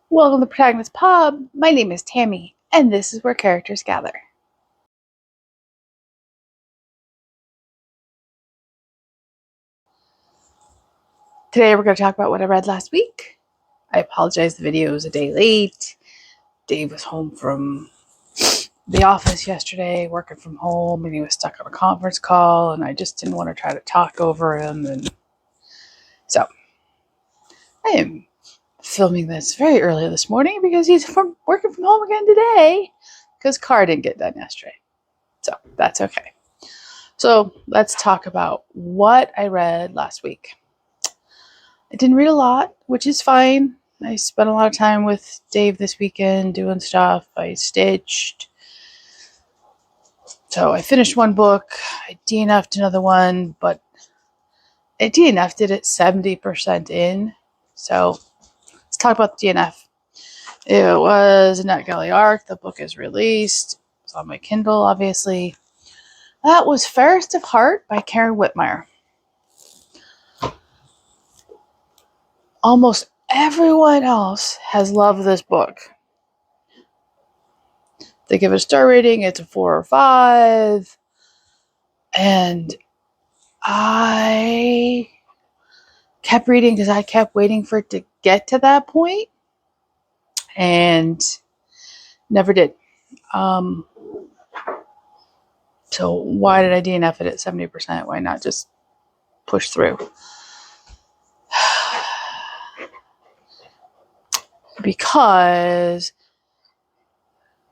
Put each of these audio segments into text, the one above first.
Welcome to Protagonist Pub. My name is Tammy, and this is where characters gather. Today we're going to talk about what I read last week. I apologize, the video was a day late. Dave was home from the office yesterday, working from home, and he was stuck on a conference call, and I just didn't want to try to talk over him. And so I am filming this very early this morning because he's working from home again today because car didn't get done yesterday. So that's okay. So let's talk about what I read last week. I didn't read a lot, which is fine. I spent a lot of time with Dave this weekend doing stuff. I stitched. So I finished one book. I DNF'd another one, but I DNF'd it at 70% in. So let's talk about the DNF. It was a NetGalley arc. The book is released. It's on my Kindle, obviously. That was Fairest of Heart by Karen Whitmire. Almost everyone else has loved this book. They give it a star rating. It's a 4 or 5. And I kept reading because I kept waiting for it to get to that point. And never did. So why did I DNF it at 70%? Why not just push through? Because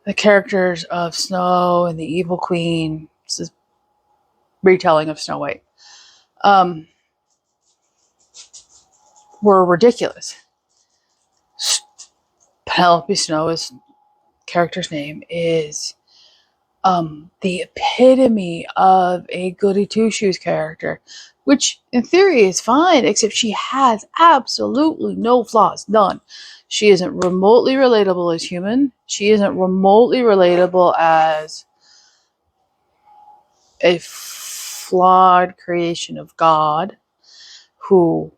the characters of Snow and the Evil Queen, this is retelling of Snow White, were ridiculous. Penelope Snow, is character's name, is the epitome of a goody two-shoes character, which in theory is fine, except she has absolutely no flaws, none. She isn't remotely relatable as human. She isn't remotely relatable as a flawed creation of God who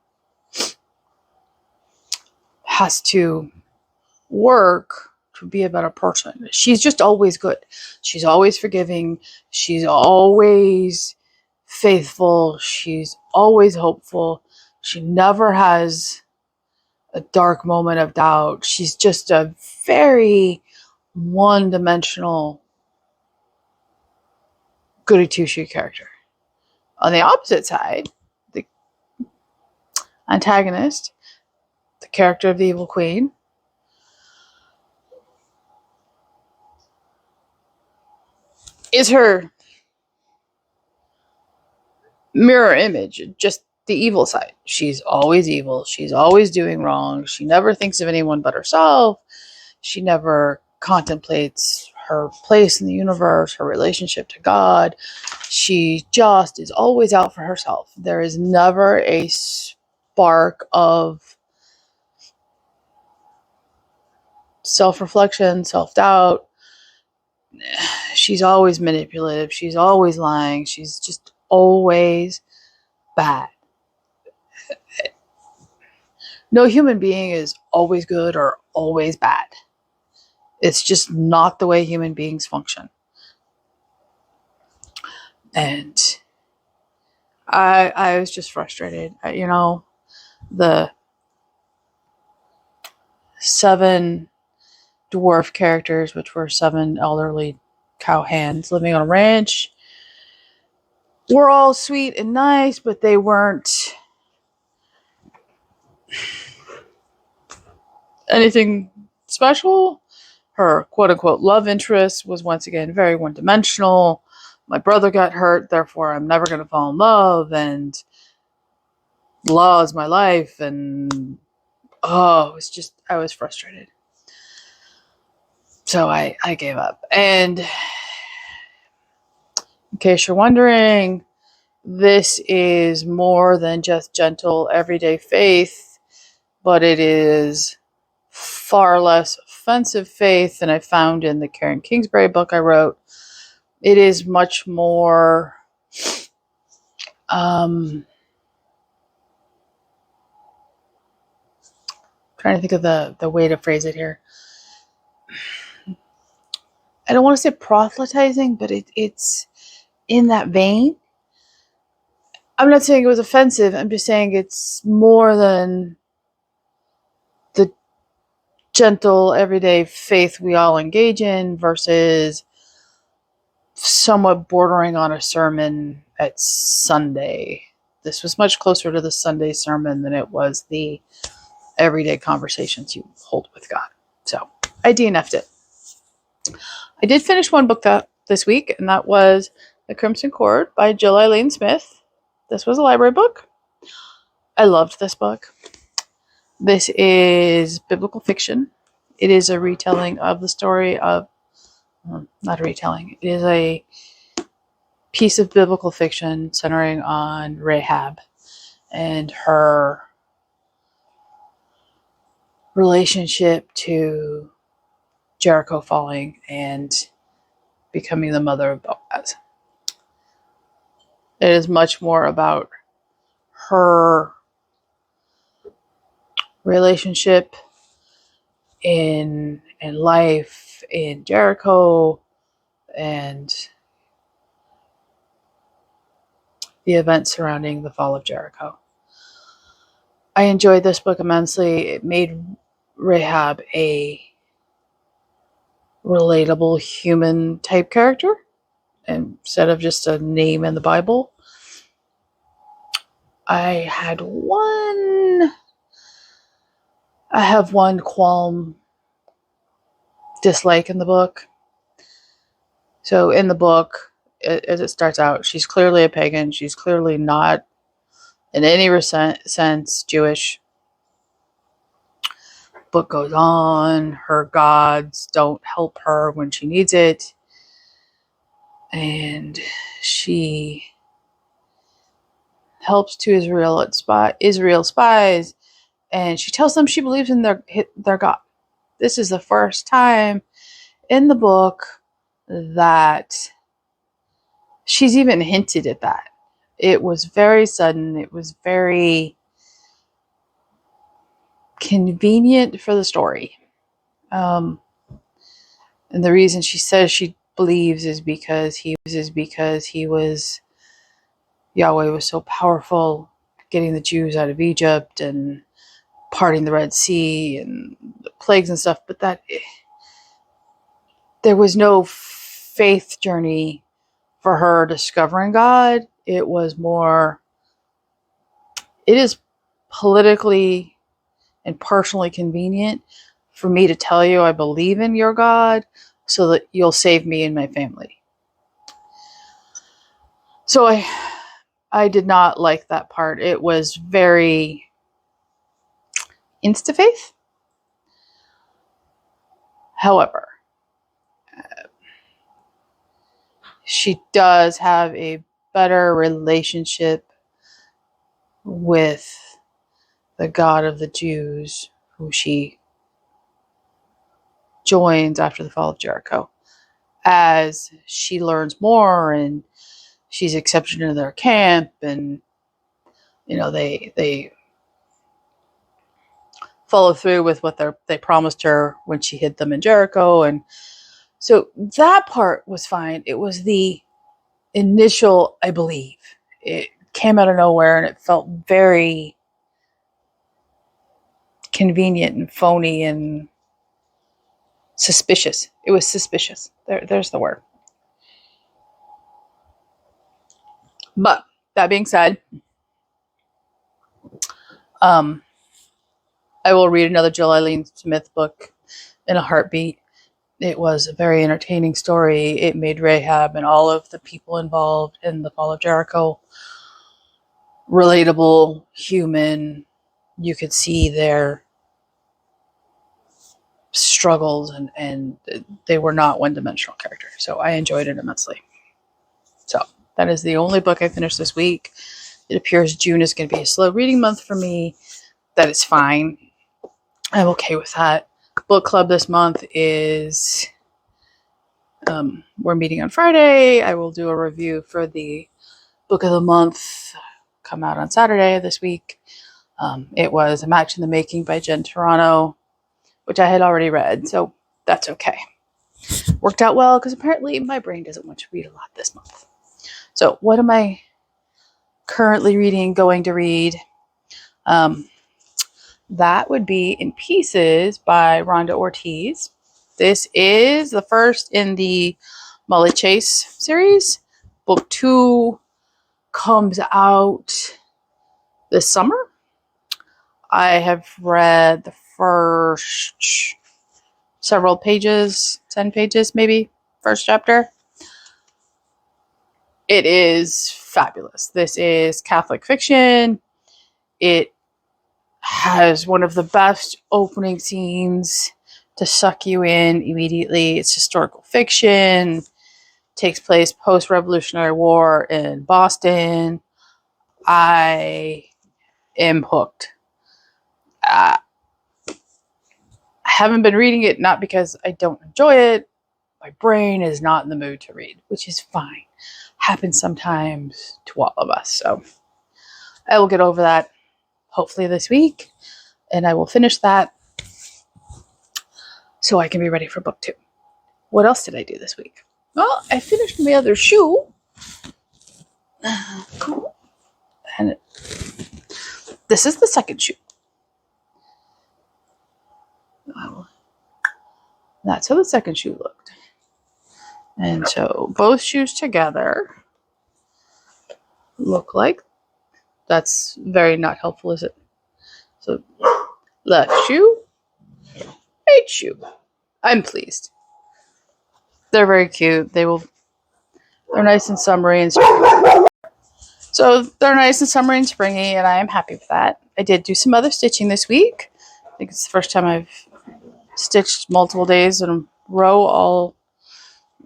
has to work to be a better person. She's just always good. She's always forgiving. She's always faithful. She's always hopeful. She never has a dark moment of doubt. She's just a very one-dimensional goody two-shoe character. On the opposite side, the antagonist, the character of the Evil Queen, is her mirror image, just the evil side. She's always evil. She's always doing wrong. She never thinks of anyone but herself. She never contemplates her place in the universe, her relationship to God. She just is always out for herself. There is never a spark of self-reflection, self-doubt. She's always manipulative. She's always lying. She's just always bad. No human being is always good or always bad. It's just not the way human beings function. And I was just frustrated. The 7 dwarf characters, which were 7 elderly cowhands living on a ranch, were all sweet and nice, but they weren't anything special. Her quote-unquote love interest was once again very one-dimensional. My brother got hurt, therefore I'm never going to fall in love, and law is my life, and I was frustrated. So I gave up. And in case you're wondering, this is more than just gentle everyday faith, but it is far less offensive faith than I found in the Karen Kingsbury book I wrote. It is much more trying trying to think of the way to phrase it here. I don't want to say proselytizing, but it's in that vein. I'm not saying it was offensive. I'm just saying it's more than the gentle, everyday faith we all engage in versus somewhat bordering on a sermon at Sunday. This was much closer to the Sunday sermon than it was the everyday conversations you hold with God. So I DNF'd it. I did finish one book this week, and that was The Crimson Cord by Jill Eileen Smith. This was a library book. I loved this book. This is biblical fiction. It is a retelling of the story of, not a retelling, it is a piece of biblical fiction centering on Rahab and her relationship to Jericho falling and becoming the mother of Boaz. It is much more about her relationship in life in Jericho and the events surrounding the fall of Jericho. I enjoyed this book immensely. It made Rahab a relatable human type character instead of just a name in the Bible. I have one qualm, dislike in the book. So in the book, as it starts out, she's clearly a pagan. She's clearly not in any sense Jewish. Book goes on. Her gods don't help her when she needs it. And she helps to Israel spies, and she tells them she believes in their God. This is the first time in the book that she's even hinted at that. It was very sudden. It was very convenient for the story. And the reason she says she believes is because Yahweh was so powerful, getting the Jews out of Egypt and parting the Red Sea and the plagues and stuff, but that there was no faith journey for her discovering God. It was more, it is politically and personally convenient for me to tell you I believe in your God so that you'll save me and my family. So I did not like that part. It was very insta-faith. However, she does have a better relationship with the God of the Jews, who she joins after the fall of Jericho. As she learns more and she's accepted into their camp, and they follow through with what they promised her when she hid them in Jericho. And so that part was fine. It was the initial, I believe. It came out of nowhere and it felt very convenient and phony and suspicious. It was suspicious. There's the word. But that being said, I will read another Jill Eileen Smith book in a heartbeat. It was a very entertaining story. It made Rahab and all of the people involved in the fall of Jericho relatable, human. You could see their struggles, and they were not one-dimensional characters. So I enjoyed it immensely. So that is the only book I finished this week. It appears June is going to be a slow reading month for me. That is fine. I'm okay with that. Book club this month is, we're meeting on Friday. I will do a review for the book of the month, come out on Saturday this week. It was A Match in the Making by Jen Toronto, which I had already read, so that's okay. Worked out well because apparently my brain doesn't want to read a lot this month. So what am I currently reading, going to read? That would be In Pieces by Rhonda Ortiz. This is the first in the Molly Chase series. Book 2 comes out this summer. I have read the first several pages, 10 pages maybe, first chapter. It is fabulous. This is Catholic fiction. It has one of the best opening scenes to suck you in immediately. It's historical fiction, takes place post-Revolutionary War in Boston. I am hooked. I haven't been reading it, not because I don't enjoy it. My brain is not in the mood to read, which is fine. Happens sometimes to all of us. So I will get over that hopefully this week, and I will finish that so I can be ready for book 2. What else did I do this week? Well, I finished my other shoe. Cool. And this is the second shoe. That's how the second shoe looked. And so both shoes together look like, that's very not helpful, is it? So left shoe, right shoe. I'm pleased. They're very cute. They're nice and summery and springy. So they're nice and summery and springy, and I am happy with that. I did do some other stitching this week. I think it's the first time I've stitched multiple days in a row, all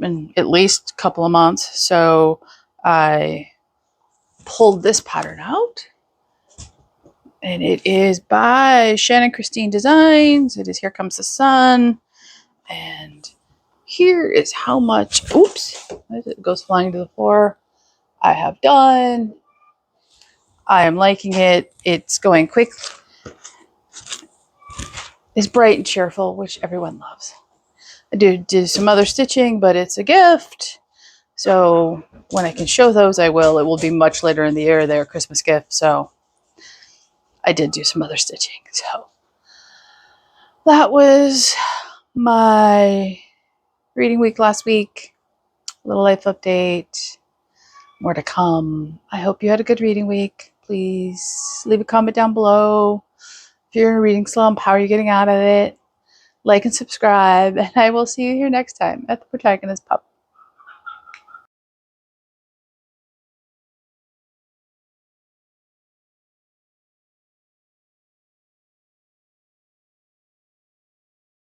in at least a couple of months. So I pulled this pattern out, and it is by Shannon Christine Designs. It is Here Comes the Sun, and here is how much, oops, it goes flying to the floor, I have done. I am liking it. It's going quick. It's bright and cheerful, which everyone loves. I do some other stitching, but it's a gift. So when I can show those, I will. It will be much later in the year. They're a Christmas gift. So I did do some other stitching. So that was my reading week last week. Little life update. More to come. I hope you had a good reading week. Please leave a comment down below. If you're in a reading slump, how are you getting out of it? Like and subscribe, and I will see you here next time at the Protagonist Pub.